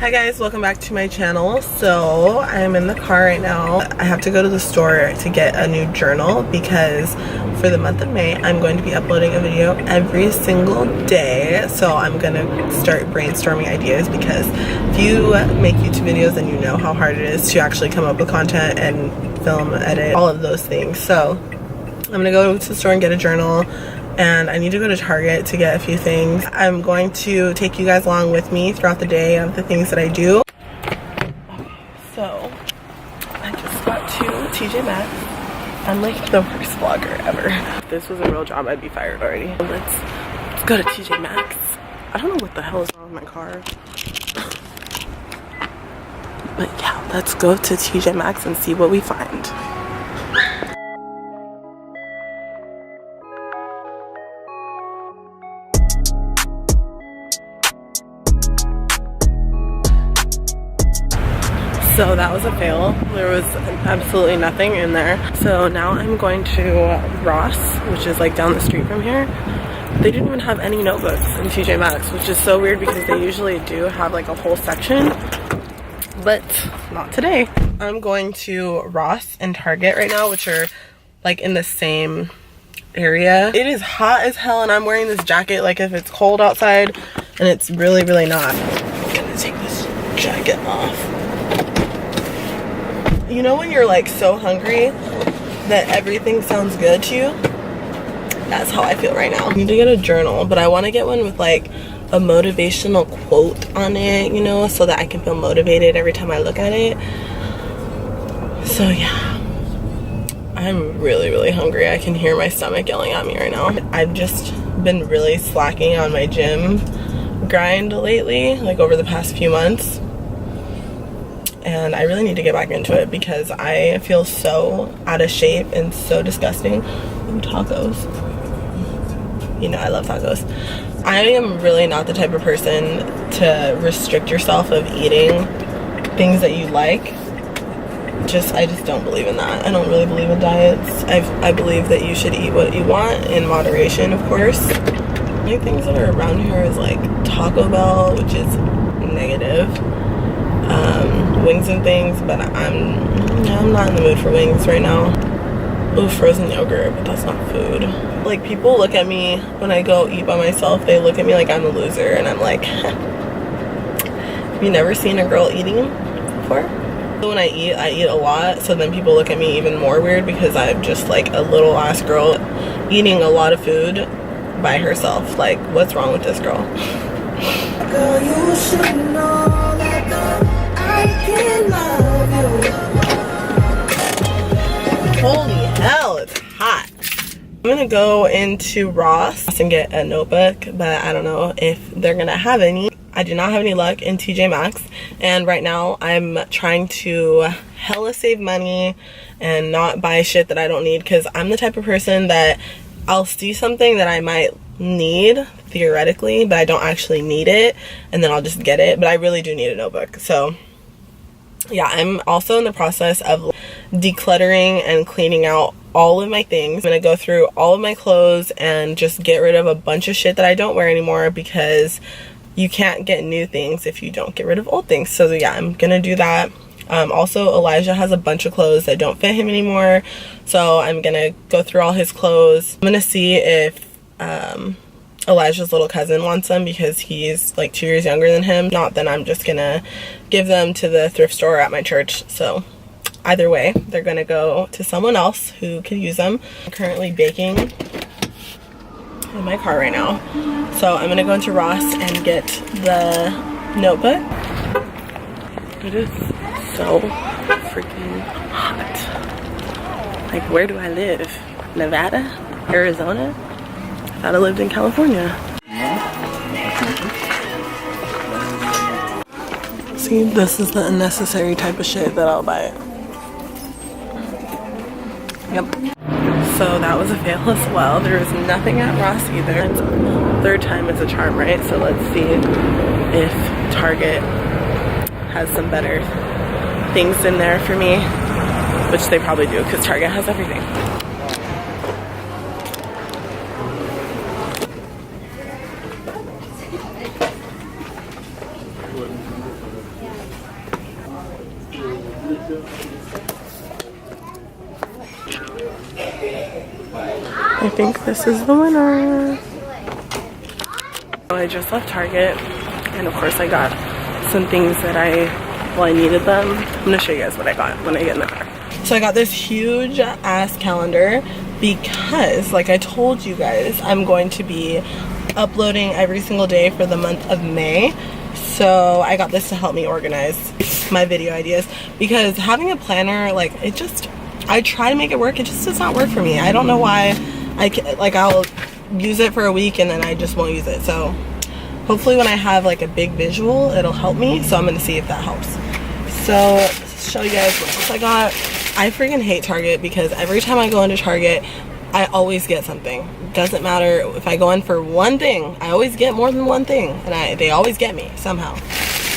Hi guys, welcome back to my channel. So I'm in the car right now. I have to go to the store to get a new journal because for the month of May I'm going to be uploading a video every single day. So I'm gonna start brainstorming ideas because if you make YouTube videos then you know how hard it is to actually come up with content and film, edit, all of those things. So I'm gonna go to the store and get a journal, and I need to go to Target to get a few things. I'm going to take you guys along with me throughout the day of the things that I do. So I just got to t-jmaxx. I'm like the worst vlogger ever. If this was a real job, I'd be fired already. Let's go to t-jmaxx. I don't know what the hell is wrong with my car. But yeah, let's go to t-jmaxx and see what we find. So that was a fail. There was absolutely nothing in there. So now I'm going to Ross, which is like down the street from here. They didn't even have any notebooks in t-jmaxx, which is so weird because they usually do have like a whole section, but not today. I'm going to Ross and Target right now, which are like in the same area. It is hot as hell and I'm wearing this jacket like if it's cold outside, and it's really not. I'm gonna take this jacket off. You know when you're like so hungry that everything sounds good to you? That's how I feel right now. I need to get a journal, but I want to get one with like a motivational quote on it, you know, so that I can feel motivated every time I look at it. So yeah, I'm really hungry. I can hear my stomach yelling at me right now. I've just been really slacking on my gym grind lately, like over the past few months. And I really need to get back into it because I feel so out of shape and so disgusting. Ooh, tacos. You know I love tacos. I am really not the type of person to restrict yourself of eating things that you like. I just don't believe in that. I don't really believe in diets. I believe that you should eat what you want in moderation, of course. The only things that are around here is like Taco Bell, which is negative. Wings and things, but I'm not in the mood for wings right now. Ooh, frozen yogurt, but that's not food. Like, people look at me when I go eat by myself, they look at me like I'm a loser, and I'm like, have you never seen a girl eating before? When I eat a lot, so then people look at me even more weird because I'm just like a little ass girl eating a lot of food by herself. Like, what's wrong with this girl? Girl, you should know that I can love you. Holy hell, it's hot. I'm gonna go into Ross and get a notebook, but I don't know if they're gonna have any. I do not have any luck in t-jmaxx, and right now I'm trying to hella save money and not buy shit that I don't need, because I'm the type of person that I'll see something that I might need theoretically, but I don't actually need it, and then I'll just get it. But I really do need a notebook. So yeah, I'm also in the process of decluttering and cleaning out all of my things. I'm gonna go through all of my clothes and just get rid of a bunch of shit that I don't wear anymore, because you can't get new things if you don't get rid of old things. So yeah, I'm gonna do that. Also, Elijah has a bunch of clothes that don't fit him anymore, so I'm gonna go through all his clothes. I'm gonna see if Elijah's little cousin wants them because he's like 2 years younger than him. Not, then I'm just gonna give them to the thrift store at my church. So either way, they're gonna go to someone else who could use them. I'm currently baking in my car right now, so I'm gonna go into Ross and get the notebook. It is so freaking hot. Like, where do I live? Nevada? Arizona? I thought I lived in California. See, this is the unnecessary type of shit that I'll buy. Yep. So that was a fail as well. There was nothing at Ross either. Third time is a charm, right? So let's see if Target has some better things in there for me, which they probably do because Target has everything. I think this is the winner. I just left Target, and of course I got some things that I needed them. I'm gonna show you guys what I got when I get in the car. So I got this huge ass calendar because, like I told you guys, I'm going to be uploading every single day for the month of May. So I got this to help me organize my video ideas, because having a planner, like, I try to make it work, it just does not work for me. I don't know why. I'll use it for a week and then I just won't use it. So hopefully when I have like a big visual, it'll help me. So I'm gonna see if that helps. So let's show you guys what else I got. I freaking hate Target because every time I go into Target, I always get something. Doesn't matter if I go in for one thing, I always get more than one thing, and they always get me somehow.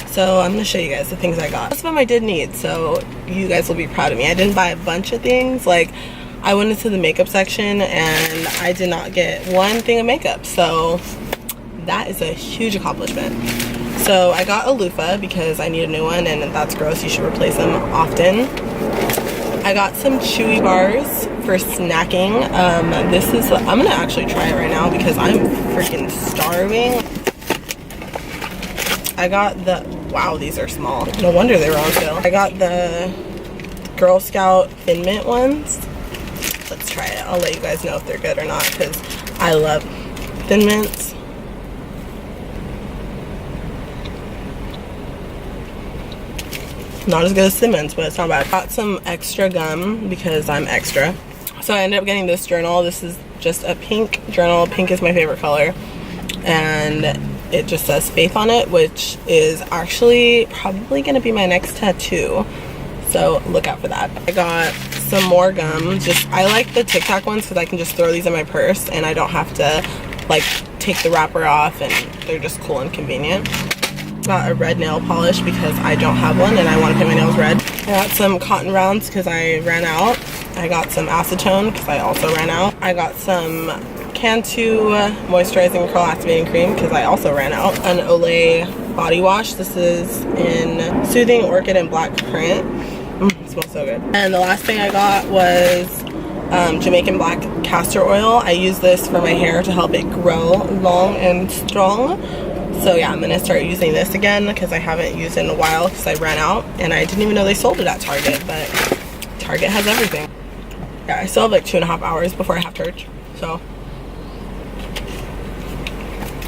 So I'm gonna show you guys the things I got. Most of them I did need, so you guys will be proud of me. I didn't buy a bunch of things. Like, I went into the makeup section and I did not get one thing of makeup, so that is a huge accomplishment. So I got a loofah because I need a new one, and that's gross. You should replace them often. I got some chewy bars for snacking. I'm gonna actually try it right now because I'm freaking starving. I got the, wow, these are small. No wonder they were on sale. I got the Girl Scout Thin Mint ones. Let's try it. I'll let you guys know if they're good or not, because I love Thin Mints. Not as good as Simmons, but it's not bad. Got some extra gum because I'm extra. So I ended up getting this journal. This is just a pink journal. Pink is my favorite color. And it just says faith on it, which is actually probably gonna be my next tattoo. So look out for that. I got some more gum. I like the Tic Tac ones because I can just throw these in my purse and I don't have to like take the wrapper off, and they're just cool and convenient. Got a red nail polish because I don't have one and I want to paint my nails red. I got some cotton rounds because I ran out. I got some acetone because I also ran out. I got some Cantu moisturizing curl activating cream because I also ran out. An Olay body wash. This is in Soothing Orchid and Black Currant. It smells so good. And the last thing I got was Jamaican black castor oil. I use this for my hair to help it grow long and strong. So yeah, I'm gonna start using this again because I haven't used it in a while because I ran out, and I didn't even know they sold it at Target, but Target has everything. Yeah, I still have like 2.5 hours before I have church, so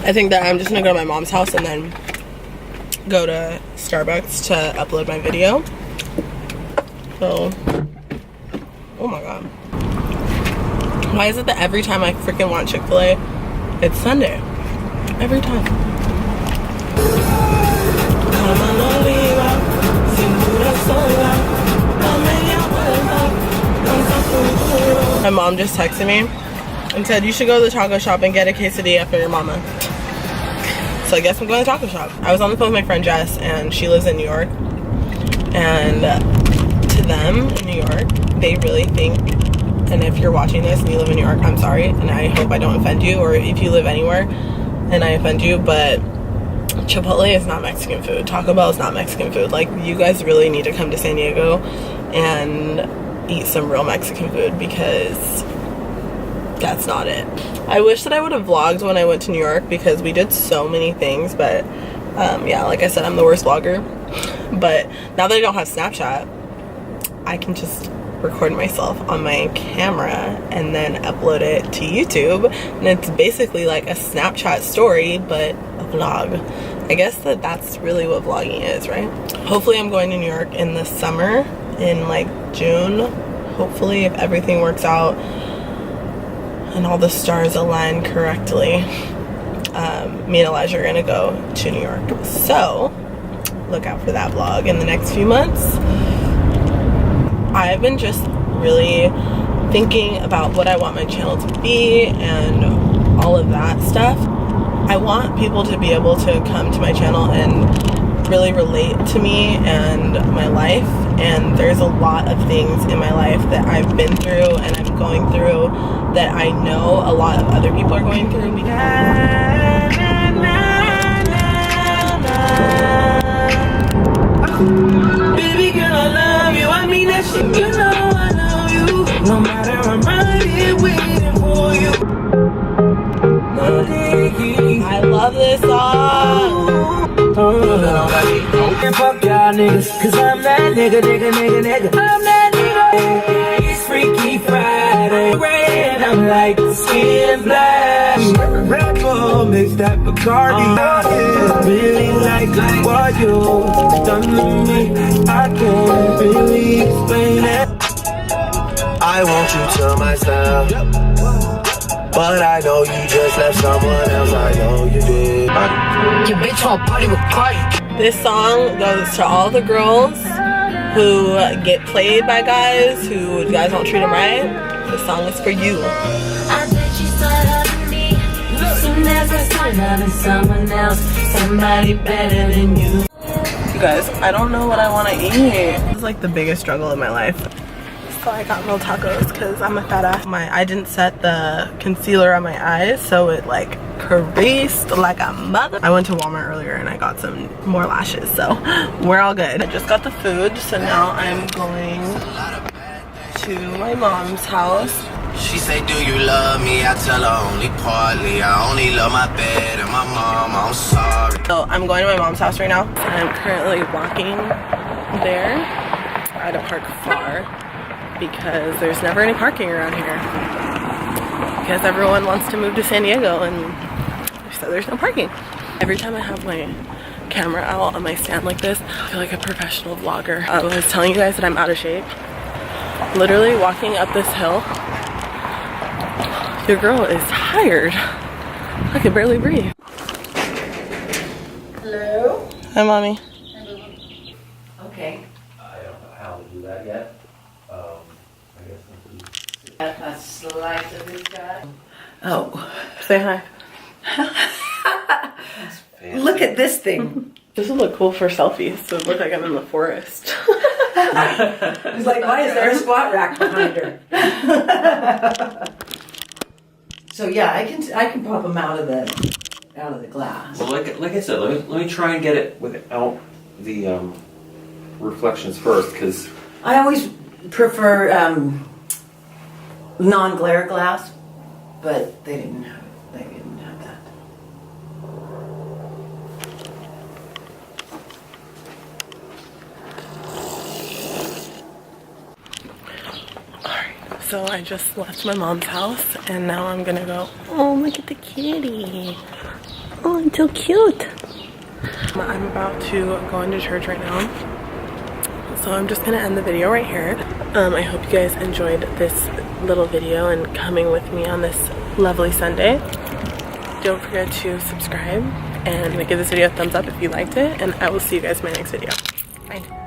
I think that I'm just gonna go to my mom's house and then go to Starbucks to upload my video. So, oh my god. Why is it that every time I freaking want Chick-fil-A, it's Sunday? Every time. My mom just texted me and said you should go to the taco shop and get a quesadilla for your mama. So I guess I'm going to the taco shop. I was on the phone with my friend Jess, and she lives in New York, and to them in New York, they really think, and if you're watching this and you live in New York, I'm sorry, and I hope I don't offend you, or if you live anywhere and I offend you, but Chipotle is not Mexican food. Taco Bell is not Mexican food. Like, you guys really need to come to San Diego and eat some real Mexican food, because that's not it. I wish that I would have vlogged when I went to New York because we did so many things, but yeah, like I said, I'm the worst vlogger. But now that I don't have Snapchat, I can just record myself on my camera and then upload it to YouTube, and it's basically like a Snapchat story but a vlog. I guess that's really what vlogging is, right? Hopefully I'm going to New York in the summer, in like June, hopefully, if everything works out and all the stars align correctly. Me and Elijah are gonna go to New York, so look out for that vlog in the next few months. I've been just really thinking about what I want my channel to be and all of that stuff. I want people to be able to come to my channel and really relate to me and my life, and there's a lot of things in my life that I've been through and I'm going through that I know a lot of other people are going through because baby girl, I love you. man, fuck y'all niggas. Cause I'm that nigga. I'm that nigga. It's Freaky Friday. Red, I'm like skin black. Red Bull mix that Bacardi. I really like what you done to me. I can't really explain it. I want you to myself, but I know you just left someone else. I know you did. Your bitch won't party with Cardi. This song goes to all the girls who get played by guys who guys don't treat them right. This song is for you. I bet you started me as soon as I started loving someone else, somebody better than you. You guys, I don't know what I want to eat. This is like the biggest struggle in my life. So I got real tacos because I'm a fat ass. I didn't set the concealer on my eyes, so it like creased like a mother. I went to Walmart earlier and I got some more lashes, so we're all good. I just got the food, so now I'm going to my mom's house. She say, do you love me? I tell her only partly. I only love my bed and my mom. I'm sorry. So I'm going to my mom's house right now. I'm currently walking there. I had to park far because there's never any parking around here. Because everyone wants to move to San Diego and so there's no parking. Every time I have my camera out on my stand like this, I feel like a professional vlogger. I was telling you guys that I'm out of shape. Literally walking up this hill, your girl is tired. I can barely breathe. Hello? Hi, mommy. Okay. I don't know how to do that yet. I guess A slice of this guy. Oh. Say hi. Look at this thing. This would look cool for selfies, so it look like I'm in the forest. It's like, why is there a squat rack behind her? So yeah, I can pop them out of the glass. Well, like I said, let me try and get it without the reflections first, because I always prefer non-glare glass, but they didn't have it. They didn't have that. Alright, so I just left my mom's house and now I'm gonna go. Oh, look at the kitty. Oh, it's so cute. I'm about to go into church right now. So I'm just gonna end the video right here. I hope you guys enjoyed this little video and coming with me on this lovely Sunday. Don't forget to subscribe and give this video a thumbs up if you liked it, and I will see you guys in my next video. Bye.